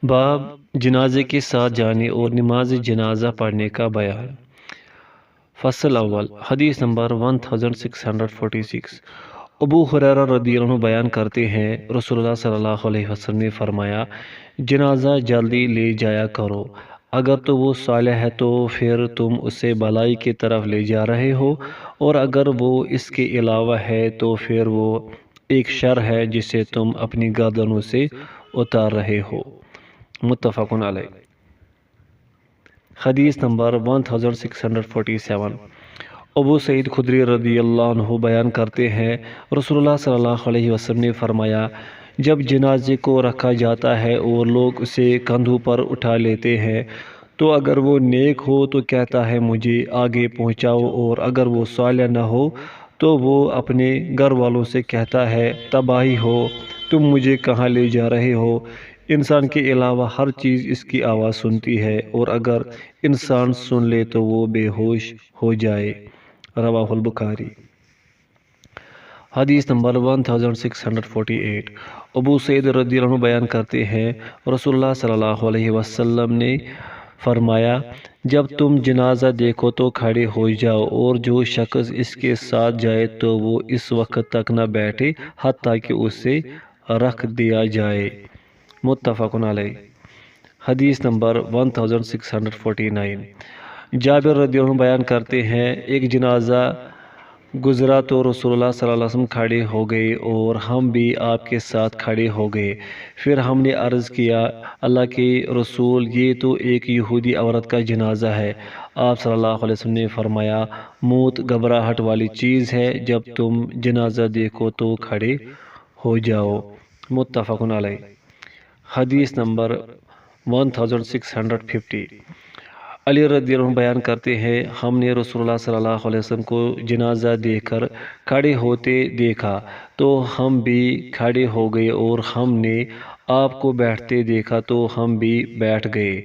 باب جنازے کے ساتھ جانے اور نماز جنازہ پڑھنے کا بیان۔ فصل اول، حدیث نمبر 1646۔ ابو ہریرہ رضی اللہ عنہ بیان کرتے ہیں، رسول اللہ صلی اللہ علیہ وسلم نے فرمایا، جنازہ جلدی لے جایا کرو، اگر تو وہ صالح ہے تو پھر تم اسے بھلائی کی طرف لے جا رہے ہو، اور اگر وہ اس کے علاوہ ہے تو پھر وہ ایک شر ہے جسے تم اپنی گردنوں سے اتار رہے ہو۔ متفق علیہ۔ حدیث نمبر 1647۔ ابو سعید خدری رضی اللہ عنہ بیان کرتے ہیں، رسول اللہ صلی اللہ علیہ وسلم نے فرمایا، جب جنازے کو رکھا جاتا ہے اور لوگ اسے کندھوں پر اٹھا لیتے ہیں تو اگر وہ نیک ہو تو کہتا ہے مجھے آگے پہنچاؤ، اور اگر وہ صالح نہ ہو تو وہ اپنے گھر والوں سے کہتا ہے تباہی ہو، تم مجھے کہاں لے جا رہے ہو۔ انسان کے علاوہ ہر چیز اس کی آواز سنتی ہے، اور اگر انسان سن لے تو وہ بے ہوش ہو جائے۔ رواہ البخاری۔ حدیث نمبر 1648۔ ابو سعید رضی اللہ عنہ بیان کرتے ہیں، رسول اللہ صلی اللہ علیہ وسلم نے فرمایا، جب تم جنازہ دیکھو تو کھڑے ہو جاؤ، اور جو شخص اس کے ساتھ جائے تو وہ اس وقت تک نہ بیٹھے حتیٰ کہ اسے رکھ دیا جائے۔ متفق علیہ۔ حدیث نمبر 1649۔ جابر رضی اللہ عنہ بیان کرتے ہیں، ایک جنازہ گزرا تو رسول اللہ صلی اللہ علیہ وسلم کھڑے ہو گئے اور ہم بھی آپ کے ساتھ کھڑے ہو گئے۔ پھر ہم نے عرض کیا، اللہ کے رسول، یہ تو ایک یہودی عورت کا جنازہ ہے۔ آپ صلی اللہ علیہ وسلم نے فرمایا، موت گھبراہٹ والی چیز ہے، جب تم جنازہ دیکھو تو کھڑے ہو جاؤ۔ متفق علیہ۔ حدیث نمبر 1650۔ علی رضی اللہ عنہ بیان کرتے ہیں، ہم نے رسول اللہ صلی اللہ علیہ وسلم کو جنازہ دیکھ کر کھڑے ہوتے دیکھا تو ہم بھی کھڑے ہو گئے، اور ہم نے آپ کو بیٹھتے دیکھا تو ہم بھی بیٹھ گئے۔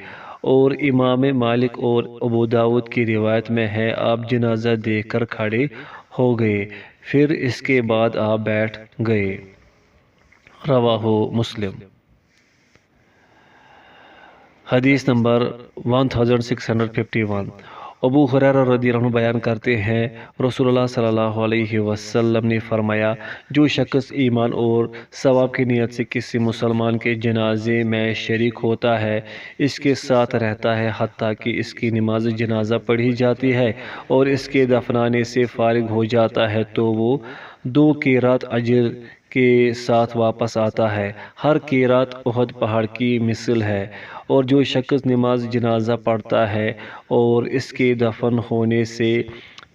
اور امام مالک اور ابو داؤد کی روایت میں ہے، آپ جنازہ دیکھ کر کھڑے ہو گئے، پھر اس کے بعد آپ بیٹھ گئے۔ رواہ مسلم۔ حدیث نمبر 1651۔ ابو ہریرہ رضی اللہ عنہ بیان کرتے ہیں، رسول اللہ صلی اللہ علیہ وسلم نے فرمایا، جو شخص ایمان اور ثواب کی نیت سے کسی مسلمان کے جنازے میں شریک ہوتا ہے، اس کے ساتھ رہتا ہے حتیٰ کہ اس کی نماز جنازہ پڑھی جاتی ہے اور اس کے دفنانے سے فارغ ہو جاتا ہے، تو وہ 2 قیراط اجر کے ساتھ واپس آتا ہے۔ ہر قیراط احد پہاڑ کی مثل ہے۔ اور جو شخص نماز جنازہ پڑھتا ہے اور اس کے دفن ہونے سے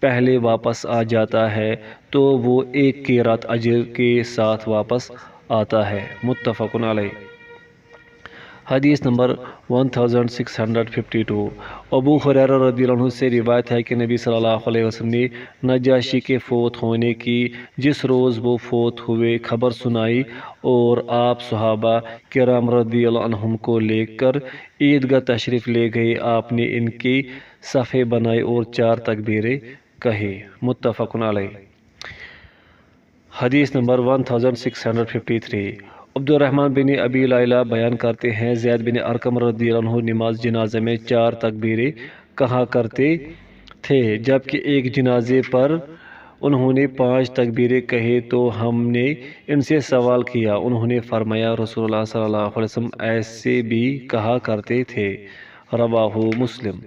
پہلے واپس آ جاتا ہے تو وہ 1 قیراط اجر کے ساتھ واپس آتا ہے۔ متفق علیہ۔ حدیث نمبر 1652۔ ابو ہریرہ رضی اللہ عنہ سے روایت ہے کہ نبی صلی اللہ علیہ وسلم نے نجاشی کے فوت ہونے کی جس روز وہ فوت ہوئے خبر سنائی، اور آپ صحابہ کرام رضی اللہ عنہم کو لے کر عیدگاہ تشریف لے گئے۔ آپ نے ان کی صفیں بنائے اور 4 تکبیریں کہی۔ متفق علیہ۔ حدیث نمبر 1653۔ عبد الرحمن بن ابی لیلہ بیان کرتے ہیں، زید بن ارقم رضی اللہ عنہ نماز جنازہ میں 4 تکبیریں کہا کرتے تھے، جبکہ ایک جنازے پر انہوں نے 5 تکبیریں کہی تو ہم نے ان سے سوال کیا، انہوں نے فرمایا، رسول اللہ صلی اللہ علیہ وسلم ایسے بھی کہا کرتے تھے۔ رواہ مسلم۔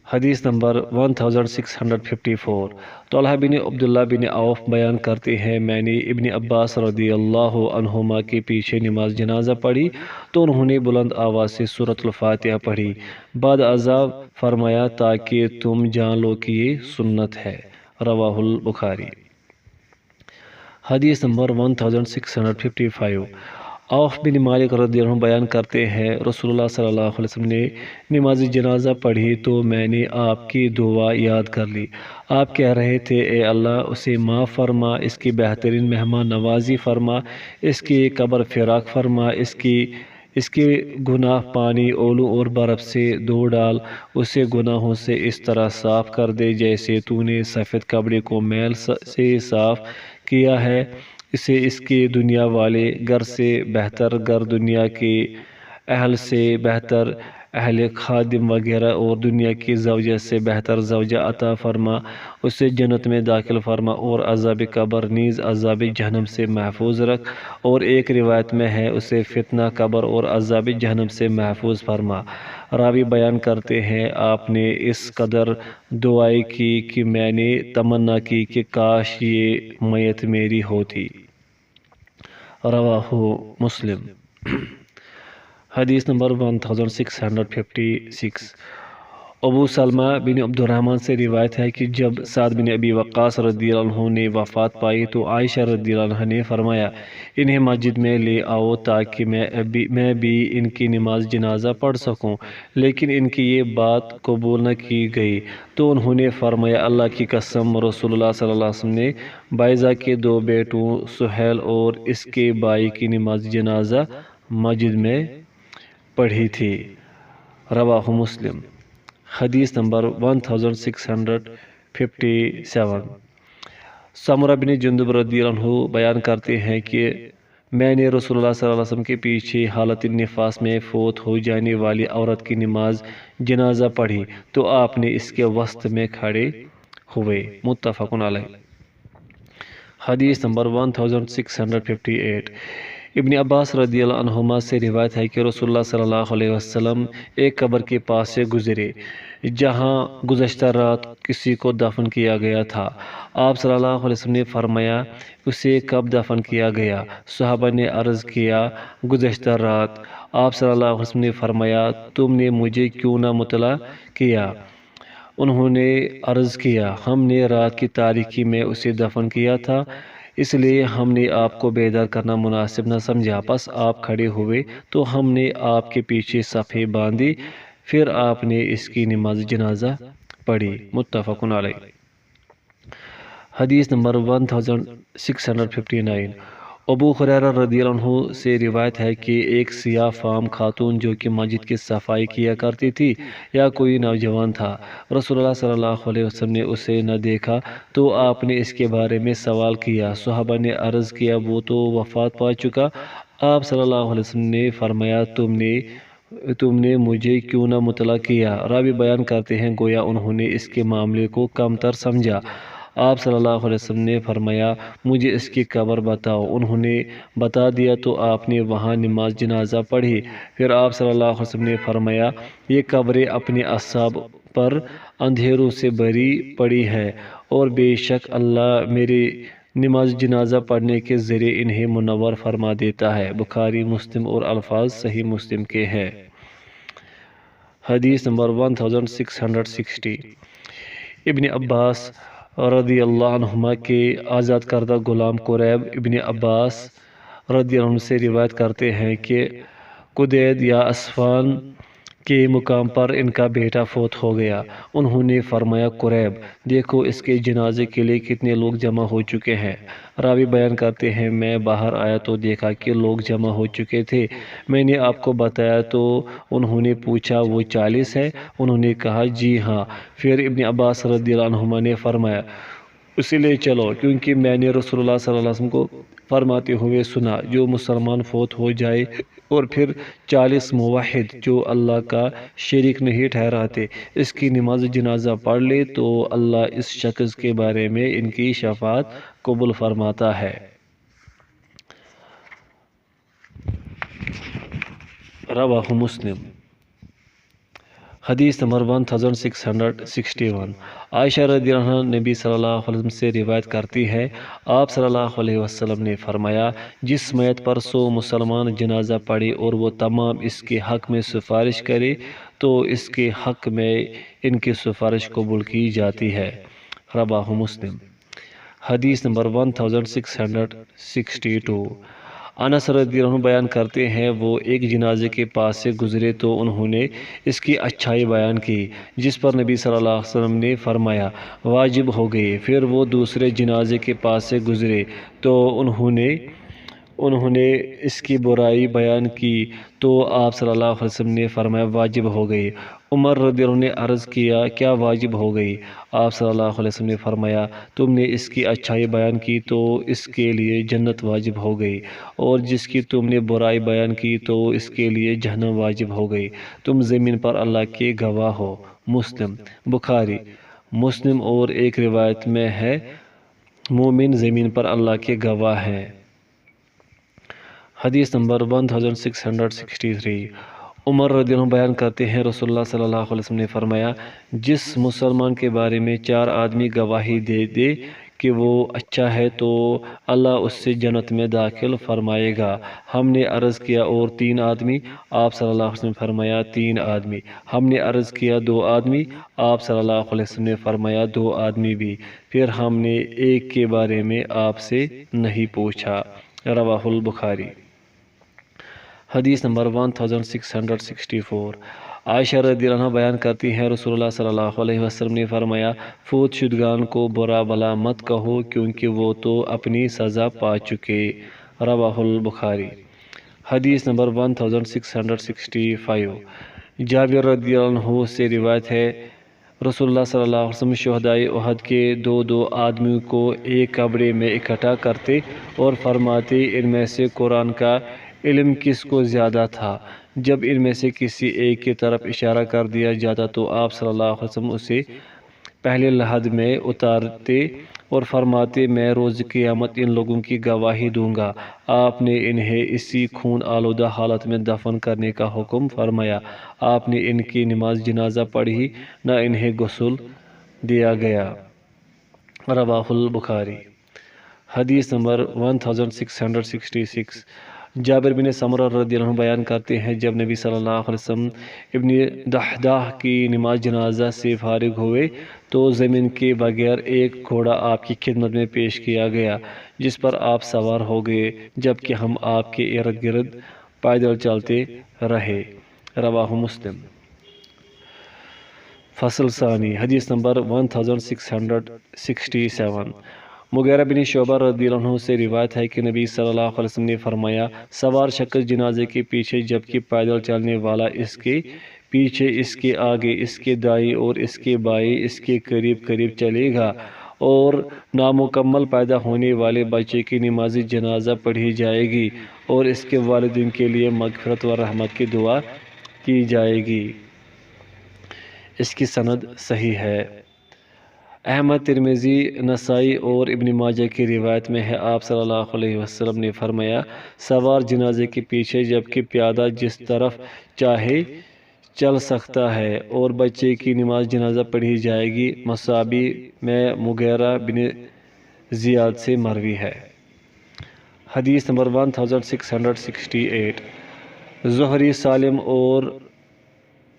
حدیث نمبر 1654۔ طلحہ بن عبداللہ بن عوف بیان کرتے ہیں، میں نے ابن عباس رضی اللہ عنہما کے پیچھے نماز جنازہ پڑھی تو انہوں نے بلند آواز سے سورۃ الفاتحہ پڑھی، بعد ازاں فرمایا تاکہ تم جان لو کہ یہ سنت ہے۔ رواہ البخاری۔ حدیث نمبر 1655۔ عوف بن مالک رضی اللہ عنہ بیان کرتے ہیں، رسول اللہ صلی اللہ علیہ وسلم نے نماز جنازہ پڑھی تو میں نے آپ کی دعا یاد کر لی۔ آپ کہہ رہے تھے، اے اللہ اسے معاف فرما، اس کی بہترین مہمان نوازی فرما، اس کی قبر فراخ فرما، اس کے گناہ پانی، اولو اور برف سے دھو ڈال، اسے گناہوں سے اس طرح صاف کر دے جیسے تو نے سفید کپڑے کو میل سے صاف کیا ہے۔ اسے اس کے دنیا والے گھر سے بہتر گھر، دنیا کے اہل سے بہتر اہل خادم وغیرہ اور دنیا کی زوجہ سے بہتر زوجہ عطا فرما، اسے جنت میں داخل فرما اور عذاب قبر نیز عذاب جہنم سے محفوظ رکھ، اور ایک روایت میں ہے اسے فتنہ قبر اور عذاب جہنم سے محفوظ فرما۔ راوی بیان کرتے ہیں آپ نے اس قدر دعائیں کی کہ میں نے تمنا کی کہ کاش یہ میت میری ہوتی۔ رواہ مسلم۔ حدیث نمبر 1656۔ ابو سلمہ بن عبد الرحمن سے روایت ہے کہ جب سعد بن ابی وقاص رضی اللہ عنہ نے وفات پائی تو عائشہ رضی اللہ عنہ نے فرمایا انہیں مسجد میں لے آؤ تاکہ میں بھی ان کی نماز جنازہ پڑھ سکوں، لیکن ان کی یہ بات قبول نہ کی گئی تو انہوں نے فرمایا اللہ کی قسم، رسول اللہ صلی اللہ علیہ وسلم نے بائزہ کے 2 بیٹوں سہیل اور اس کے بھائی کی نماز جنازہ مسجد میں پڑھی تھی۔ رواہ مسلم۔ حدیث نمبر 1657۔ سمرہ بن جندب رضی اللہ عنہ بیان کرتے ہیں کہ میں نے رسول اللہ صلی اللہ علیہ وسلم کے پیچھے حالت نفاس میں فوت ہو جانے والی عورت کی نماز جنازہ پڑھی تو آپ نے اس کے وسط میں کھڑے ہوئے، متفق علیہ۔ حدیث نمبر 1658۔ ابن عباس رضی اللہ عنہما سے روایت ہے کہ رسول اللہ صلی اللہ علیہ وسلم ایک قبر کے پاس سے گزرے جہاں گزشتہ رات کسی کو دفن کیا گیا تھا۔ آپ صلی اللہ علیہ وسلم نے فرمایا اسے کب دفن کیا گیا؟ صحابہ نے عرض کیا گزشتہ رات۔ آپ صلی اللہ علیہ وسلم نے فرمایا تم نے مجھے کیوں نہ مطلع کیا؟ انہوں نے عرض کیا ہم نے رات کی تاریکی میں اسے دفن کیا تھا، اس لیے ہم نے آپ کو بیدار کرنا مناسب نہ سمجھا، پس آپ کھڑے ہوئے تو ہم نے آپ کے پیچھے صفیں باندھی، پھر آپ نے اس کی نماز جنازہ پڑھی، متفق علیہ۔ حدیث نمبر 1659۔ ابو ہریرہ رضی اللہ عنہ سے روایت ہے کہ ایک سیاہ فام خاتون جو کہ مسجد کی صفائی کیا کرتی تھی یا کوئی نوجوان تھا، رسول اللہ صلی اللہ علیہ وسلم نے اسے نہ دیکھا تو آپ نے اس کے بارے میں سوال کیا۔ صحابہ نے عرض کیا وہ تو وفات پا چکا۔ آپ صلی اللہ علیہ وسلم نے فرمایا تم نے مجھے کیوں نہ مطلع کیا؟ راوی بیان کرتے ہیں گویا انہوں نے اس کے معاملے کو کم تر سمجھا۔ آپ صلی اللہ علیہ وسلم نے فرمایا مجھے اس کی قبر بتاؤ۔ انہوں نے بتا دیا تو آپ نے وہاں نماز جنازہ پڑھی۔ پھر آپ صلی اللہ علیہ وسلم نے فرمایا یہ قبریں اپنے اصحاب پر اندھیروں سے بھری پڑی ہے اور بے شک اللہ میرے نماز جنازہ پڑھنے کے ذریعے انہیں منور فرما دیتا ہے۔ بخاری مسلم اور الفاظ صحیح مسلم کے ہیں۔ حدیث نمبر 1660۔ ابن عباس رضی اللہ عنہما کے آزاد کردہ غلام قریب ابن عباس رضی اللہ عنہ سے روایت کرتے ہیں کہ قدید یا اسفان کے مقام پر ان کا بیٹا فوت ہو گیا۔ انہوں نے فرمایا قریب دیکھو اس کے جنازے کے لیے کتنے لوگ جمع ہو چکے ہیں۔ راوی بیان کرتے ہیں میں باہر آیا تو دیکھا کہ لوگ جمع ہو چکے تھے، میں نے آپ کو بتایا تو انہوں نے پوچھا وہ 40 ہے؟ انہوں نے کہا جی ہاں۔ پھر ابن عباس رضی اللہ عنہما نے فرمایا اسی لے چلو کیونکہ میں نے رسول اللہ صلی اللہ علیہ وسلم کو فرماتے ہوئے سنا جو مسلمان فوت ہو جائے اور پھر 40 موحد جو اللہ کا شریک نہیں ٹھہراتے اس کی نماز جنازہ پڑھ لے تو اللہ اس شخص کے بارے میں ان کی شفاعت قبول فرماتا ہے۔ رواہ مسلم۔ حدیث نمبر 1661۔ عائشہ رضی اللہ عنہ نبی صلی اللہ علیہ وسلم سے روایت کرتی ہے آپ صلی اللہ علیہ وسلم نے فرمایا جس میت پر 100 مسلمان جنازہ پڑھے اور وہ تمام اس کے حق میں سفارش کرے تو اس کے حق میں ان کی سفارش قبول کی جاتی ہے۔ رواہ مسلم۔ حدیث نمبر 1662۔ انس رضی اللہ عنہ بیان کرتے ہیں وہ ایک جنازے کے پاس سے گزرے تو انہوں نے اس کی اچھائی بیان کی جس پر نبی صلی اللہ علیہ وسلم نے فرمایا واجب ہو گئی۔ پھر وہ دوسرے جنازے کے پاس سے گزرے تو انہوں نے انہوں نے اس کی برائی بیان کی تو آپ صلی اللہ علیہ وسلم نے فرمایا واجب ہو گئی۔ عمر رضی اللہ عنہ نے عرض کیا کیا واجب ہو گئی؟ آپ صلی اللہ علیہ وسلم نے فرمایا تم نے اس کی اچھائی بیان کی تو اس کے لیے جنت واجب ہو گئی، اور جس کی تم نے برائی بیان کی تو اس کے لیے جہنم واجب ہو گئی۔ تم زمین پر اللہ کے گواہ ہو۔ مسلم، بخاری مسلم اور ایک روایت میں ہے مومن زمین پر اللہ کے گواہ ہیں۔ حدیث نمبر 1663۔ عمر رضی اللہ عنہ بیان کرتے ہیں رسول اللہ صلی اللہ علیہ وسلم نے فرمایا جس مسلمان کے بارے میں 4 آدمی گواہی دے دے کہ وہ اچھا ہے تو اللہ اس سے جنت میں داخل فرمائے گا۔ ہم نے عرض کیا اور 3 آدمی؟ آپ صلی اللہ علیہ وسلم نے فرمایا 3 آدمی۔ ہم نے عرض کیا 2 آدمی؟ آپ صلی اللہ علیہ وسلم نے فرمایا 2 آدمی بھی۔ پھر ہم نے ایک کے بارے میں آپ سے نہیں پوچھا۔ رواہ البخاری۔ حدیث نمبر 1664۔ عائشہ رضی اللہ عنہ بیان کرتی ہیں رسول اللہ صلی اللہ علیہ وسلم نے فرمایا فوت شدگان کو برا بھلا مت کہو کیونکہ وہ تو اپنی سزا پا چکے۔ رواہ البخاری۔ حدیث نمبر 1665۔ جابر رضی اللہ عنہ سے روایت ہے رسول اللہ صلی اللہ علیہ وسلم شہدائے احد کے 2 آدمیوں کو ایک کمرے میں اکٹھا کرتے اور فرماتے ان میں سے قرآن کا علم کس کو زیادہ تھا؟ جب ان میں سے کسی ایک کی طرف اشارہ کر دیا جاتا تو آپ صلی اللہ علیہ وسلم اسے پہلے لحد میں اتارتے اور فرماتے میں روز قیامت ان لوگوں کی گواہی دوں گا۔ آپ نے انہیں اسی خون آلودہ حالت میں دفن کرنے کا حکم فرمایا۔ آپ نے ان کی نماز جنازہ پڑھی نہ انہیں غسل دیا گیا۔ رواہ البخاری۔ حدیث نمبر 1666۔ جابر بن سمرہ رضی اللہ عنہ بیان کرتے ہیں جب نبی صلی اللہ علیہ وسلم ابن دحداح کی نماز جنازہ سے فارغ ہوئے تو زمین کے بغیر ایک گھوڑا آپ کی خدمت میں پیش کیا گیا جس پر آپ سوار ہو گئے جبکہ ہم آپ کے ارد گرد پیدل چلتے رہے۔ رواہ مسلم۔ فصل ثانی۔ حدیث نمبر 1667۔ مغیرہ بن شعبہ رضی اللہ عنہ سے روایت ہے کہ نبی صلی اللہ علیہ وسلم نے فرمایا سوار شخص جنازے کے پیچھے جبکہ پیدل چلنے والا اس کے پیچھے، اس کے آگے، اس کے دائیں اور اس کے بائیں اس کے قریب قریب چلے گا، اور نامکمل پیدا ہونے والے بچے کی نماز جنازہ پڑھی جائے گی اور اس کے والدین کے لیے مغفرت و رحمت کی دعا کی جائے گی۔ اس کی سند صحیح ہے۔ احمد، ترمذی، نسائی اور ابن ماجہ کی روایت میں ہے آپ صلی اللہ علیہ وسلم نے فرمایا سوار جنازے کے پیچھے جبکہ پیادہ جس طرف چاہے چل سکتا ہے اور بچے کی نماز جنازہ پڑھی جائے گی۔ مصابی میں مغیرہ بن زیاد سے مروی ہے۔ حدیث نمبر 1668۔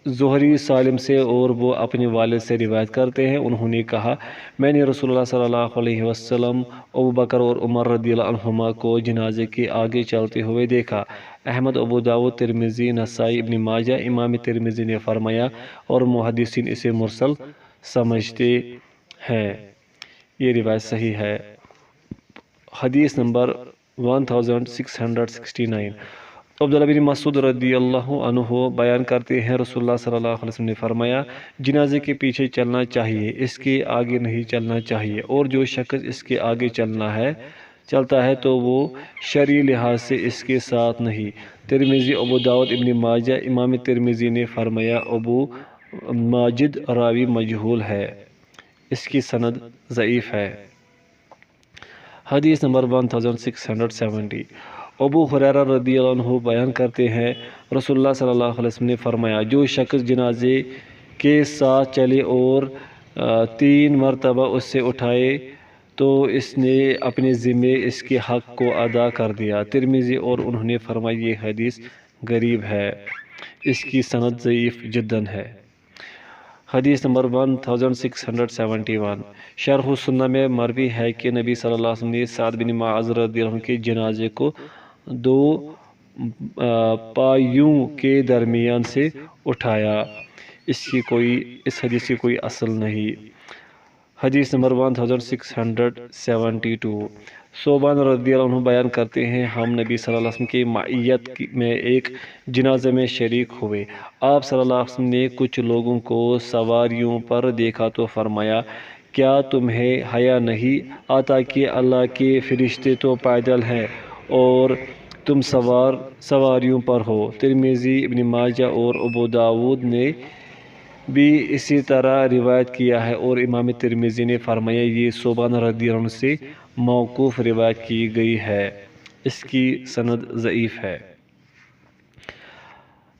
زہری سالم سے اور وہ اپنے والد سے روایت کرتے ہیں انہوں نے کہا میں نے رسول اللہ صلی اللہ علیہ وسلم ابوبکر اور عمر رضی اللہ عنہما کو جنازے کے آگے چلتے ہوئے دیکھا۔ احمد، ابو داؤد، ترمذی، نسائی، ابن ماجہ۔ امام ترمذی نے فرمایا اور محدثین اسے مرسل سمجھتے ہیں۔ یہ روایت صحیح ہے۔ حدیث نمبر 1669۔ عبداللہ بن مسعود رضی اللہ عنہ بیان کرتے ہیں رسول اللہ صلی اللہ علیہ وسلم نے فرمایا جنازے کے پیچھے چلنا چاہیے، اس کے آگے نہیں چلنا چاہیے، اور جو شخص اس کے آگے چلتا ہے تو وہ شرعی لحاظ سے اس کے ساتھ نہیں۔ ترمذی، ابو داؤد، ابن ماجہ۔ امام ترمذی نے فرمایا ابو ماجد راوی مجہول ہے، اس کی سند ضعیف ہے۔ حدیث نمبر 1670۔ ابو ہریرہ رضی اللہ عنہ بیان کرتے ہیں رسول اللہ صلی اللہ علیہ وسلم نے فرمایا جو شخص جنازے کے ساتھ چلے اور 3 مرتبہ اس سے اٹھائے تو اس نے اپنے ذمے اس کے حق کو ادا کر دیا۔ ترمذی اور انہوں نے فرمایا یہ حدیث غریب ہے، اس کی سند ضعیف جداً ہے۔ حدیث نمبر 1671۔ شرح السنہ میں مروی ہے کہ نبی صلی اللہ علیہ وسلم نے سعد بن معاذ رضی اللہ عنہ کے جنازے کو 2 پایوں کے درمیان سے اٹھایا۔ اس حدیث کی کوئی اصل نہیں۔ حدیث نمبر 1672 صوبان رضی اللہ عنہ بیان کرتے ہیں ہم نبی صلی اللہ علیہ وسلم کی معیت میں ایک جنازے میں شریک ہوئے۔ آپ صلی اللہ علیہ وسلم نے کچھ لوگوں کو سواریوں پر دیکھا تو فرمایا کیا تمہیں حیا نہیں آتا کہ اللہ کے فرشتے تو پیدل ہیں اور تم سواریوں پر ہو۔ ترمذی، ابن ماجہ اور ابو داود نے بھی اسی طرح روایت کیا ہے اور امام ترمذی نے فرمایا یہ صوبان رضی اللہ عنہ سے موقوف روایت کی گئی ہے، اس کی سند ضعیف ہے۔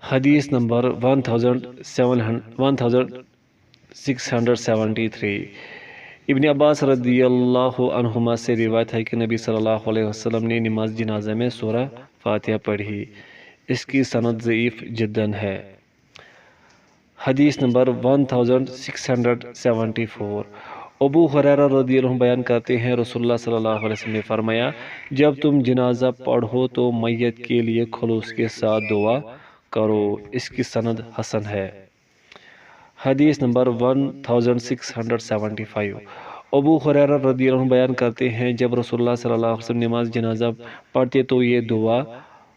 حدیث نمبر 1673 ابن عباس رضی اللہ عنہما سے روایت ہے کہ نبی صلی اللہ علیہ وسلم نے نماز جنازہ میں سورہ فاتحہ پڑھی، اس کی سند ضعیف جداً ہے۔ حدیث نمبر 1674 ابو ہریرہ رضی اللہ عنہ بیان کرتے ہیں رسول اللہ صلی اللہ علیہ وسلم نے فرمایا جب تم جنازہ پڑھو تو میت کے لیے خلوص کے ساتھ دعا کرو، اس کی سند حسن ہے۔ حدیث نمبر 1675 ابو ہریرہ رضی اللہ عنہ بیان کرتے ہیں جب رسول اللہ صلی اللہ علیہ وسلم نماز جنازہ پڑھتے تو یہ دعا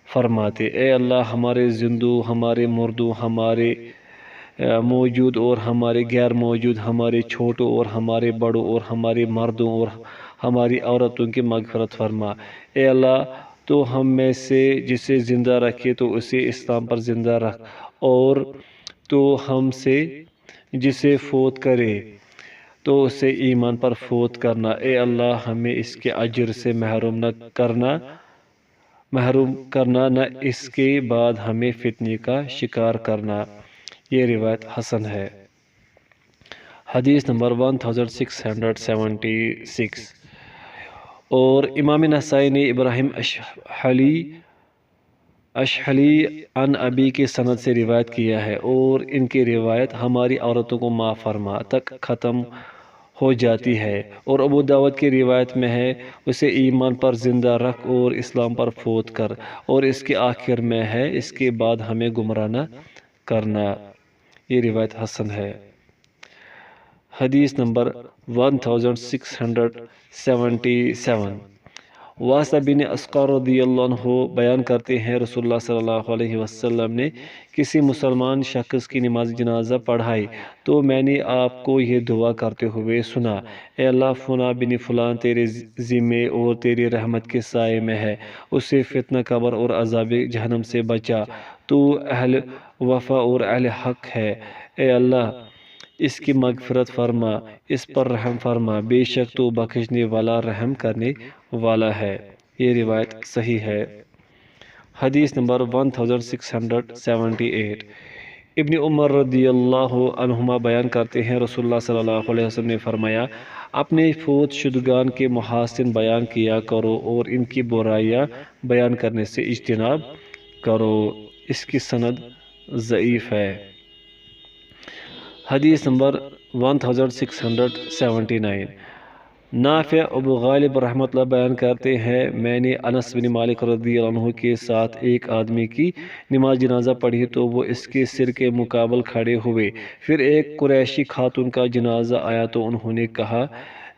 فرماتے اے اللہ ہمارے زندوں، ہمارے مردوں، ہمارے موجود اور ہمارے غیر موجود، ہمارے چھوٹوں اور ہمارے بڑوں اور ہمارے مردوں اور ہماری عورتوں کی مغفرت فرما۔ اے اللہ تو ہم میں سے جسے زندہ رکھے تو اسے اسلام پر زندہ رکھ، اور تو ہم سے جسے فوت کرے تو اسے ایمان پر فوت کرنا۔ اے اللہ ہمیں اس کے اجر سے محروم کرنا نہ اس کے بعد ہمیں فتنے کا شکار کرنا۔ یہ روایت حسن ہے۔ حدیث نمبر 1676 اور امام نسائی نے ابراہیم اشحلی عن ابی کے سند سے روایت کیا ہے اور ان کی روایت ہماری عورتوں کو معاف فرما تک ختم ہو جاتی ہے، اور ابو داود کی روایت میں ہے اسے ایمان پر زندہ رکھ اور اسلام پر فوت کر، اور اس کے آخر میں ہے اس کے بعد ہمیں گمراہ نہ کرنا۔ یہ روایت حسن ہے۔ حدیث نمبر 1677 واسطہ بن اسقر رضی اللہ عنہ بیان کرتے ہیں رسول اللہ صلی اللہ علیہ وسلم نے کسی مسلمان شخص کی نماز جنازہ پڑھائی تو میں نے آپ کو یہ دعا کرتے ہوئے سنا اے اللہ فلاں بن فلاں تیرے ذمے اور تیری رحمت کے سائے میں ہے، اسے فتنہ قبر اور عذاب جہنم سے بچا، تو اہل وفا اور اہل حق ہے، اے اللہ اس کی مغفرت فرما، اس پر رحم فرما، بے شک تو بخشنے والا رحم کرنے والا ہے۔ یہ روایت صحیح ہے۔ حدیث نمبر 1678 ابن عمر رضی اللہ عنہما بیان کرتے ہیں رسول اللہ صلی اللہ علیہ وسلم نے فرمایا اپنے فوت شدگان کے محاسن بیان کیا کرو اور ان کی برائیاں بیان کرنے سے اجتناب کرو، اس کی سند ضعیف ہے۔ حدیث نمبر 1679 نافع ابو غالب رحمۃ اللہ بیان کرتے ہیں میں نے انس بن مالک رضی اللہ عنہ کے ساتھ ایک آدمی کی نماز جنازہ پڑھی تو وہ اس کے سر کے مقابل کھڑے ہوئے، پھر ایک قریشی خاتون کا جنازہ آیا تو انہوں نے کہا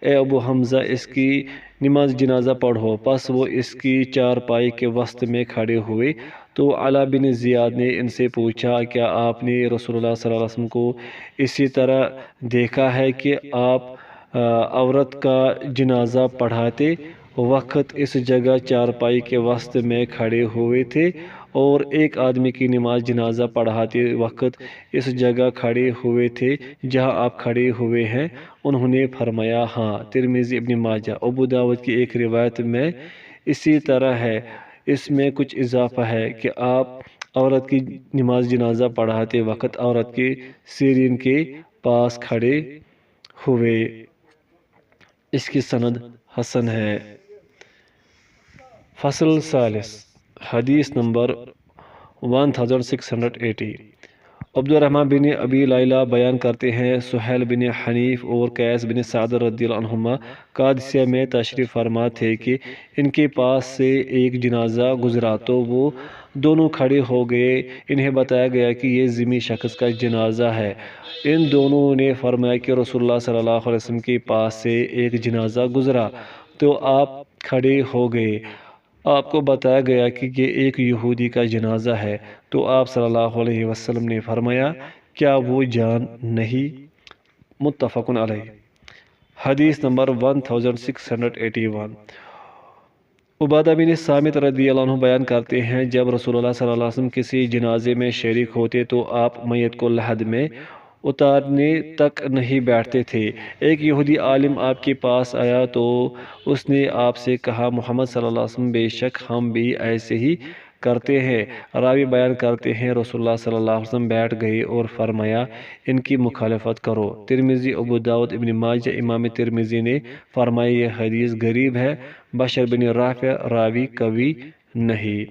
اے ابو حمزہ اس کی نماز جنازہ پڑھو، پس وہ اس کی چارپائی کے وسط میں کھڑے ہوئے تو علا بن زیاد نے ان سے پوچھا کیا آپ نے رسول اللہ صلی اللہ علیہ وسلم کو اسی طرح دیکھا ہے کہ آپ عورت کا جنازہ پڑھاتے وقت اس جگہ چارپائی کے وسط میں کھڑے ہوئے تھے اور ایک آدمی کی نماز جنازہ پڑھاتے وقت اس جگہ کھڑے ہوئے تھے جہاں آپ کھڑے ہوئے ہیں؟ انہوں نے فرمایا ہاں۔ ترمذی، ابن ماجہ، ابو داود کی ایک روایت میں اسی طرح ہے، اس میں کچھ اضافہ ہے کہ آپ عورت کی نماز جنازہ پڑھاتے وقت عورت کے سیرین کے پاس کھڑے ہوئے، اس کی سند حسن ہے۔ فصل ثالث حدیث نمبر 1680 عبد الرحمن بن ابی لیلہ بیان کرتے ہیں سہیل بن حنیف اور قیس بن سعد رضی اللہ عنہما قادسیہ میں تشریف فرما تھے کہ ان کے پاس سے ایک جنازہ گزرا تو وہ دونوں کھڑے ہو گئے۔ انہیں بتایا گیا کہ یہ ذمی شخص کا جنازہ ہے۔ ان دونوں نے فرمایا کہ رسول اللہ صلی اللہ علیہ وسلم کے پاس سے ایک جنازہ گزرا تو آپ کھڑے ہو گئے۔ آپ کو بتایا گیا کہ یہ ایک یہودی کا جنازہ ہے تو آپ صلی اللہ علیہ وسلم نے فرمایا کیا وہ جان نہیں؟ متفق علیہ۔ حدیث نمبر 1681۔ عبادہ بن صامت رضی اللہ عنہ بیان کرتے ہیں جب رسول اللہ صلی اللہ علیہ وسلم کسی جنازے میں شریک ہوتے تو آپ میت کو لحد میں اتارنے تک نہیں بیٹھتے تھے۔ ایک یہودی عالم آپ کے پاس آیا تو اس نے آپ سے کہا محمد صلی اللہ علیہ وسلم بے شک ہم بھی ایسے ہی کرتے ہیں۔ راوی بیان کرتے ہیں رسول اللہ صلی اللہ علیہ وسلم بیٹھ گئے اور فرمایا ان کی مخالفت کرو۔ ترمذی، ابو داؤد، ابن ماجہ۔ امام ترمذی نے فرمایا یہ حدیث غریب ہے، بشر بن رافع راوی قوی نہیں،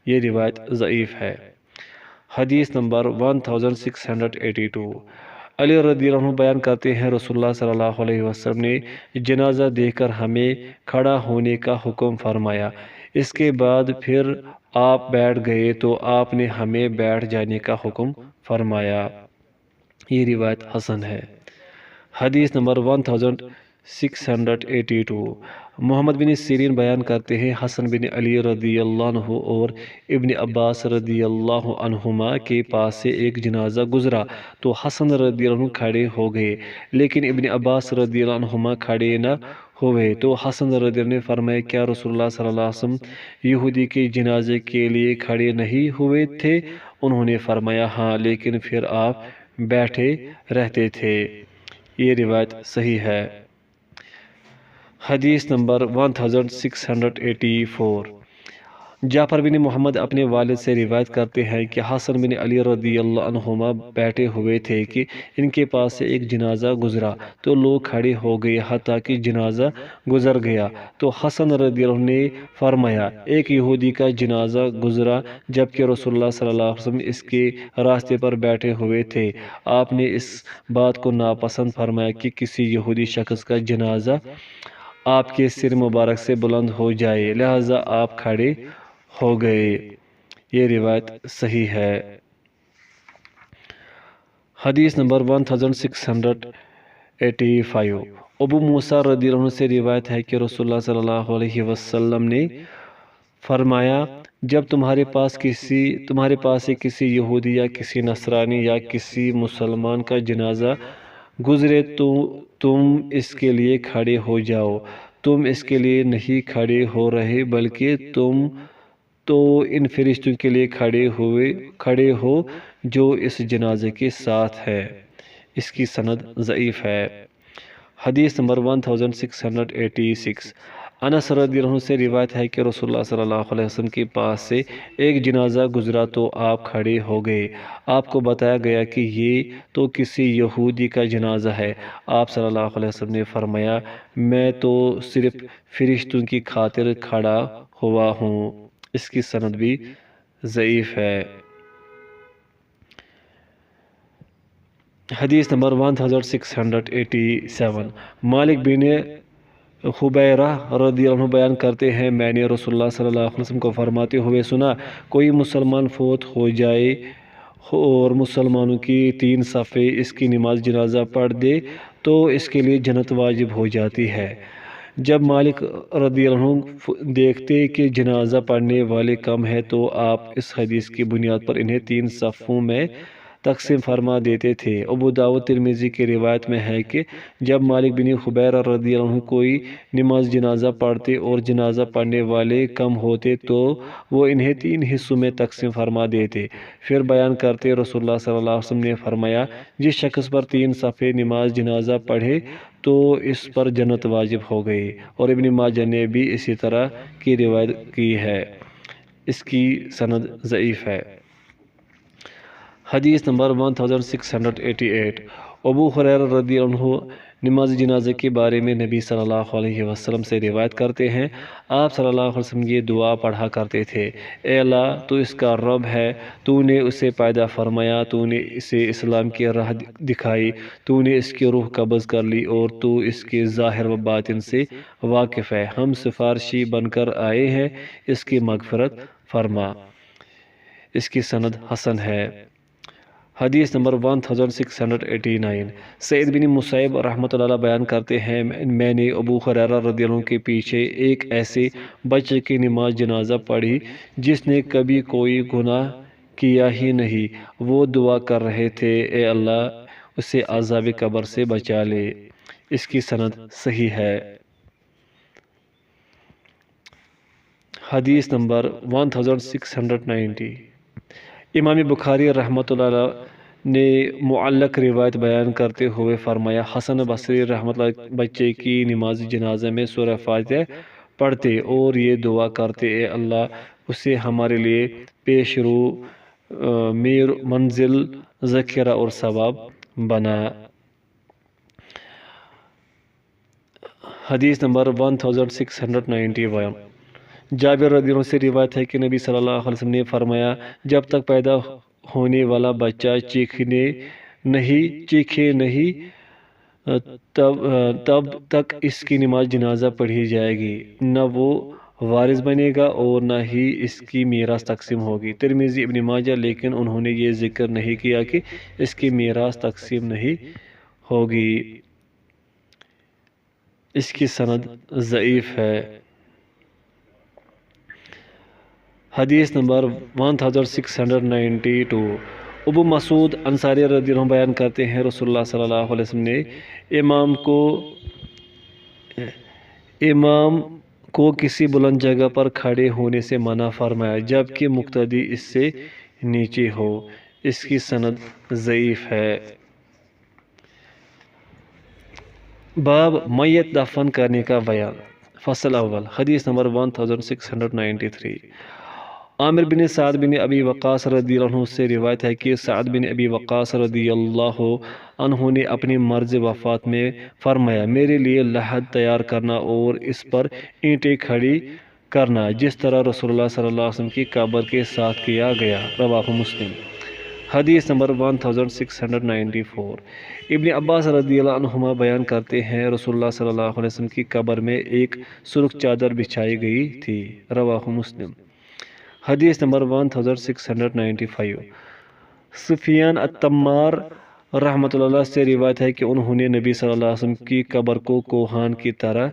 یہ روایت ضعیف ہے۔ حدیث نمبر 1682۔ علی رضی اللہ عنہ بیان کرتے ہیں رسول اللہ صلی اللہ علیہ وسلم نے جنازہ دیکھ کر ہمیں کھڑا ہونے کا حکم فرمایا، اس کے بعد پھر آپ بیٹھ گئے تو آپ نے ہمیں بیٹھ جانے کا حکم فرمایا، یہ روایت حسن ہے۔ حدیث نمبر 1682۔ محمد بن سیرین بیان کرتے ہیں حسن بن علی رضی اللہ عنہ اور ابن عباس رضی اللہ عنہما کے پاس سے ایک جنازہ گزرا تو حسن رضی اللہ عنہ کھڑے ہو گئے لیکن ابن عباس رضی اللہ عنہما کھڑے نہ ہوئے تو حسن رضی اللہ عنہ نے فرمایا کیا رسول اللہ صلی اللہ علیہ وسلم یہودی کے جنازے کے لیے کھڑے نہیں ہوئے تھے؟ انہوں نے فرمایا ہاں، لیکن پھر آپ بیٹھے رہتے تھے، یہ روایت صحیح ہے۔ حدیث نمبر 1684۔ جعفر بن محمد اپنے والد سے روایت کرتے ہیں کہ حسن بن علی رضی اللہ عنہما بیٹھے ہوئے تھے کہ ان کے پاس سے ایک جنازہ گزرا تو لوگ کھڑے ہو گئے حتیٰ کہ جنازہ گزر گیا تو حسن رضی اللہ عنہ نے فرمایا ایک یہودی کا جنازہ گزرا جبکہ رسول اللہ صلی اللہ علیہ وسلم اس کے راستے پر بیٹھے ہوئے تھے۔ آپ نے اس بات کو ناپسند فرمایا کہ کسی یہودی شخص کا جنازہ آپ کے سر مبارک سے بلند ہو جائے، لہٰذا آپ کھڑے ہو گئے، یہ روایت صحیح ہے۔ حدیث نمبر 1685۔ ابو موسیٰ رضی اللہ عنہ سے روایت ہے کہ رسول اللہ صلی اللہ علیہ وسلم نے فرمایا جب تمہارے پاس سے کسی یہودی یا کسی نصرانی یا کسی مسلمان کا جنازہ گزرے تو تم اس کے لیے کھڑے ہو جاؤ، تم اس کے لیے نہیں کھڑے ہو رہے بلکہ تم تو ان فرشتوں کے لیے کھڑے ہو جو اس جنازے کے ساتھ ہے، اس کی سند ضعیف ہے۔ حدیث نمبر 1686۔ انس رضی اللہ عنہ سے روایت ہے کہ رسول اللہ صلی اللہ علیہ وسلم کے پاس سے ایک جنازہ گزرا تو آپ کھڑے ہو گئے، آپ کو بتایا گیا کہ یہ تو کسی یہودی کا جنازہ ہے، آپ صلی اللہ علیہ وسلم نے فرمایا میں تو صرف فرشتوں کی خاطر کھڑا ہوا ہوں، اس کی سند بھی ضعیف ہے۔ حدیث نمبر 1687۔ مالک بن حبیرہ رضی اللہ عنہ بیان کرتے ہیں میں نے رسول اللہ صلی اللہ علیہ وسلم کو فرماتے ہوئے سنا کوئی مسلمان فوت ہو جائے اور مسلمانوں کی 3 صفیں اس کی نماز جنازہ پڑھ دے تو اس کے لیے جنت واجب ہو جاتی ہے۔ جب مالک رضی اللہ عنہ دیکھتے کہ جنازہ پڑھنے والے کم ہیں تو آپ اس حدیث کی بنیاد پر انہیں 3 صفوں میں تقسیم فرما دیتے تھے۔ ابو داؤد ترمذی کی روایت میں ہے کہ جب مالک بن حبیرہ رضی اللہ عنہ کوئی نماز جنازہ پڑھتے اور جنازہ پڑھنے والے کم ہوتے تو وہ انہیں 3 حصوں میں تقسیم فرما دیتے، پھر بیان کرتے رسول اللہ صلی اللہ علیہ وسلم نے فرمایا جس شخص پر 3 صفیں نماز جنازہ پڑھے تو اس پر جنت واجب ہو گئی، اور ابن ماجہ نے بھی اسی طرح کی روایت کی ہے، اس کی سند ضعیف ہے۔ حدیث نمبر 1688۔ ابو ہریرہ رضی اللہ عنہ نماز جنازہ کے بارے میں نبی صلی اللہ علیہ وسلم سے روایت کرتے ہیں، آپ صلی اللہ علیہ وسلم یہ دعا پڑھا کرتے تھے: اے اللہ، تو اس کا رب ہے، تو نے اسے پیدا فرمایا، تو نے اسے اسلام کی راہ دکھائی، تو نے اس کی روح قبض کر لی اور تو اس کے ظاہر و باطن سے واقف ہے، ہم سفارشی بن کر آئے ہیں، اس کی مغفرت فرما۔ اس کی سند حسن ہے۔ حدیث نمبر 1689، سعید بن مسیب رحمۃ اللہ بیان کرتے ہیں، میں نے ابو ہریرہ رضی اللہ عنہ کے پیچھے ایک ایسے بچے کی نماز جنازہ پڑھی جس نے کبھی کوئی گناہ کیا ہی نہیں، وہ دعا کر رہے تھے: اے اللہ، اسے عذاب قبر سے بچا لے۔ اس کی سند صحیح ہے۔ حدیث نمبر 1690، امام بخاری رحمۃ اللہ نے معلق روایت بیان کرتے ہوئے فرمایا: حسن بصری رحمۃ اللہ بچے کی نماز جنازہ میں سورہ فاتحہ پڑھتے اور یہ دعا کرتے: اے اللہ، اسے ہمارے لیے پیش رو، میر، منزل، ذخیرہ اور ثواب بنا۔ حدیث نمبر 1691، جابر رضی اللہ عنہ سے روایت ہے کہ نبی صلی اللہ علیہ وسلم نے فرمایا: جب تک پیدا ہونے والا بچہ چیخے نہیں تب تک اس کی نماز جنازہ پڑھی جائے گی، نہ وہ وارث بنے گا اور نہ ہی اس کی میراث تقسیم ہوگی۔ ترمذی، ابن ماجہ، لیکن انہوں نے یہ ذکر نہیں کیا کہ اس کی میراث تقسیم نہیں ہوگی۔ اس کی سند ضعیف ہے۔ حدیث نمبر 1692، ابو مسعود انصاری رضی اللہ عنہ بیان کرتے ہیں، رسول اللہ صلی اللہ علیہ وسلم نے امام کو کسی بلند جگہ پر کھڑے ہونے سے منع فرمایا جبکہ مقتدی اس سے نیچے ہو۔ اس کی سند ضعیف ہے۔ باب میت دفن کرنے کا بیان۔ فصل اول، حدیث نمبر 1693، عامر بن سعد بن ابی وقاص رضی اللہ عنہ سے روایت ہے کہ سعد بن ابی وقاص رضی اللہ عنہ نے اپنی مرض وفات میں فرمایا: میرے لیے لحد تیار کرنا اور اس پر اینٹیں کھڑی کرنا، جس طرح رسول اللہ صلی اللہ علیہ وسلم کی قبر کے ساتھ کیا گیا۔ رواہ مسلم۔ حدیث نمبر 1694، ابن عباس رضی اللہ عنہما بیان کرتے ہیں، رسول اللہ صلی اللہ علیہ وسلم کی قبر میں ایک سرخ چادر بچھائی گئی تھی۔ رواہ مسلم۔ حدیث نمبر 1695، سفیان التمار رحمۃ اللہ سے روایت ہے کہ انہوں نے نبی صلی اللہ علیہ وسلم کی قبر کو کوہان کی طرح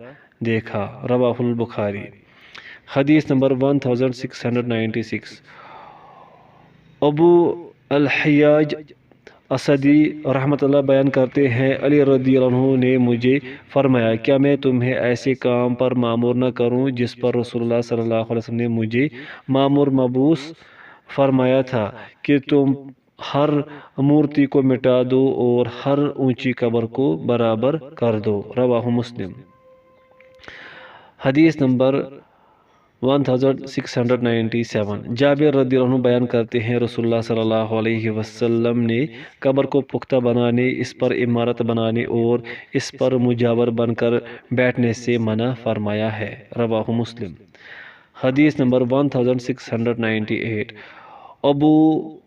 دیکھا۔ رواہ البخاری۔ حدیث نمبر 1696، ابو الحیاج اسدی رحمۃ اللہ بیان کرتے ہیں، علی رضی اللہ عنہ نے مجھے فرمایا: کیا میں تمہیں ایسے کام پر مامور نہ کروں جس پر رسول اللہ صلی اللہ علیہ وسلم نے مجھے مامور مبعوث فرمایا تھا کہ تم ہر مورتی کو مٹا دو اور ہر اونچی قبر کو برابر کر دو۔ رواہ مسلم۔ حدیث نمبر 1697، جابر رضی اللہ عنہ بیان کرتے ہیں، رسول اللہ صلی اللہ علیہ وسلم نے قبر کو پختہ بنانے، اس پر عمارت بنانے اور اس پر مجاور بن کر بیٹھنے سے منع فرمایا ہے۔ رواہ مسلم۔ حدیث نمبر 1698، ابو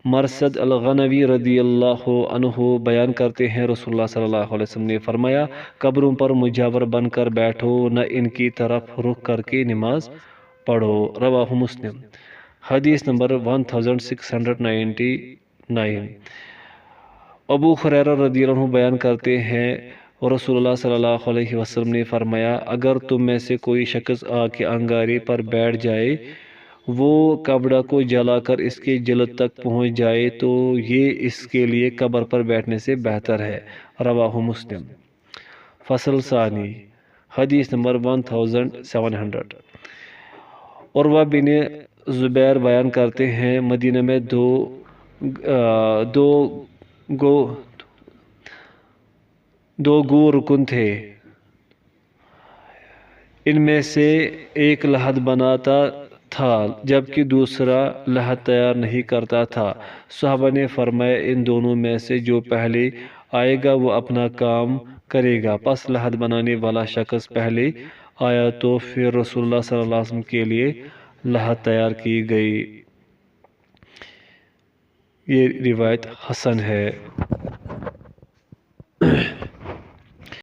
مرثد الغنوی رضی اللہ عنہ بیان کرتے ہیں، رسول اللہ صلی اللہ علیہ وسلم نے فرمایا: قبروں پر مجاور بن کر بیٹھو، نہ ان کی طرف رخ کر کے نماز پڑھو۔ رواہ مسلم۔ حدیث نمبر 1699، ابو ہریرہ رضی اللہ عنہ بیان کرتے ہیں، رسول اللہ صلی اللہ علیہ وسلم نے فرمایا: اگر تم میں سے کوئی شخص آگ کے انگارے پر بیٹھ جائے، وہ کپڑا کو جلا کر اس کے جلد تک پہنچ جائے تو یہ اس کے لیے قبر پر بیٹھنے سے بہتر ہے۔ رواہ مسلم۔ فصل ثانی، حدیث نمبر 1700، عروہ بن زبیر بیان کرتے ہیں، مدینہ میں دو گو رکن تھے، ان میں سے ایک لحد بناتا تھا جبکہ دوسرا لحد تیار نہیں کرتا تھا۔ صحابہ نے فرمایا ان دونوں میں سے جو پہلے آئے گا وہ اپنا کام کرے گا۔ پس لحد بنانے والا شخص پہلے آیا تو پھر رسول اللہ صلی اللہ علیہ وسلم کے لیے لحد تیار کی گئی۔ یہ روایت حسن ہے۔